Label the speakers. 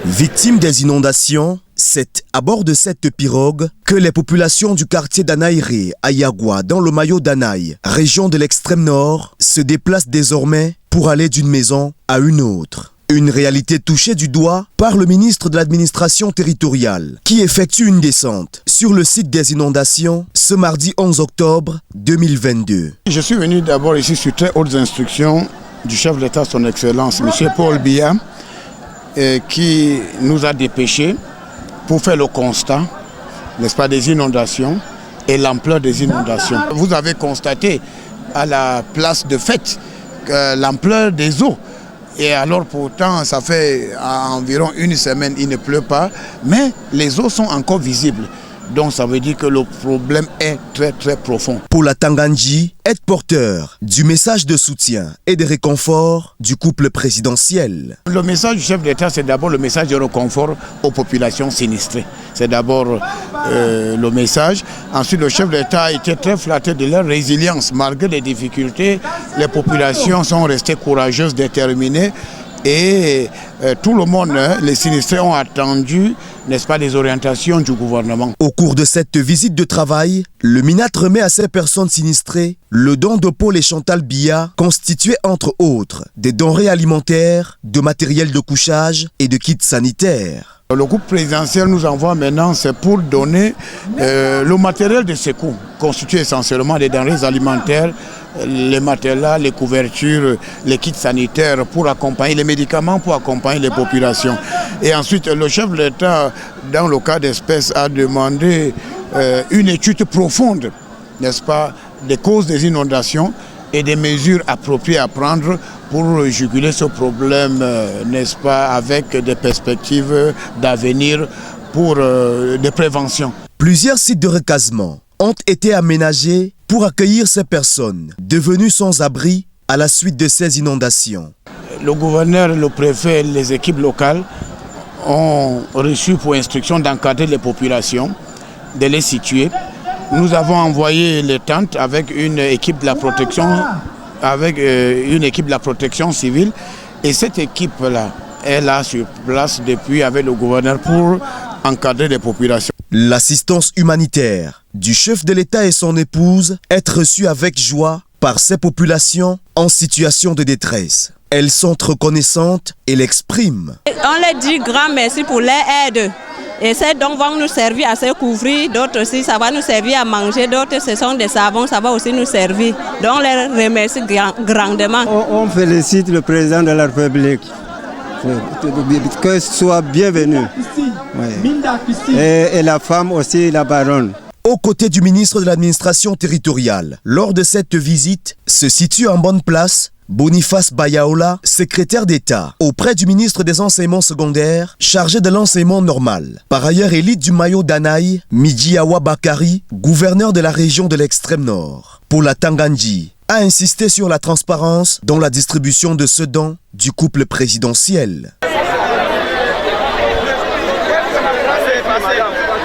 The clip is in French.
Speaker 1: Victimes des inondations, c'est à bord de cette pirogue que les populations du quartier d'Anaïré à Yagua, dans le Mayo d'Anaï, région de l'extrême nord, se déplacent désormais pour aller d'une maison à une autre. Une réalité touchée du doigt par le ministre de l'administration territoriale qui effectue une descente sur le site des inondations ce mardi 11 octobre 2022.
Speaker 2: Je suis venu d'abord ici sur très hautes instructions du chef de l'État, son Excellence, M. Paul Biya, qui nous a dépêchés pour faire le constat, n'est-ce pas, des inondations et l'ampleur des inondations. Vous avez constaté à la place de fête l'ampleur des eaux. Et alors pourtant, ça fait environ une semaine, il ne pleut pas, mais les eaux sont encore visibles. Donc ça veut dire que le problème est très profond.
Speaker 1: Pour la Tangandji, être porteur du message de soutien et de réconfort du couple présidentiel.
Speaker 2: Le message du chef d'État, c'est d'abord le message de réconfort aux populations sinistrées. C'est d'abord le message. Ensuite, le chef d'État a été très flatté de leur résilience. Malgré les difficultés, les populations sont restées courageuses, déterminées. Et tout le monde, les sinistrés ont attendu, n'est-ce pas, les orientations du gouvernement.
Speaker 1: Au cours de cette visite de travail, le MINAT remet à ces personnes sinistrées le don de Paul et Chantal Biya, constitué entre autres des denrées alimentaires, de matériel de couchage et de kits sanitaires.
Speaker 2: Le groupe présidentiel nous envoie maintenant, c'est pour donner le matériel de secours, constitué essentiellement des denrées alimentaires, les matelas, les couvertures, les kits sanitaires pour accompagner, les médicaments pour accompagner les populations. Et ensuite, le chef de l'État, dans le cas d'espèce, a demandé une étude profonde, n'est-ce pas, des causes des inondations et des mesures appropriées à prendre pour juguler ce problème, n'est-ce pas, avec des perspectives d'avenir pour des préventions.
Speaker 1: Plusieurs sites de recasement ont été aménagés pour accueillir ces personnes devenues sans abri à la suite de ces inondations.
Speaker 2: Le gouverneur, le préfet et les équipes locales ont reçu pour instruction d'encadrer les populations, de les situer. Nous avons envoyé les tentes avec une équipe de la protection, civile. Et cette équipe-là est là sur place depuis avec le gouverneur pour encadrer les populations.
Speaker 1: L'assistance humanitaire du chef de l'État et son épouse est reçue avec joie par ces populations en situation de détresse. Elles sont reconnaissantes et l'expriment.
Speaker 3: On leur dit grand merci pour leur aide. Et ces dons vont nous servir à se couvrir, d'autres aussi ça va nous servir à manger, d'autres ce sont des savons, ça va aussi nous servir. Donc on les remercie grandement.
Speaker 4: On félicite le président de la République. Que soit bienvenu. Oui. Et la femme aussi, la baronne.
Speaker 1: Aux côtés du ministre de l'administration territoriale, lors de cette visite, se situe en bonne place Boniface Bayaola, secrétaire d'État auprès du ministre des enseignements secondaires, chargé de l'enseignement normal. Par ailleurs, élite du Mayo d'Anaï, Midji Awa Bakari, gouverneur de la région de l'extrême nord, pour la Tangandji, a insisté sur la transparence dans la distribution de ce don du couple présidentiel.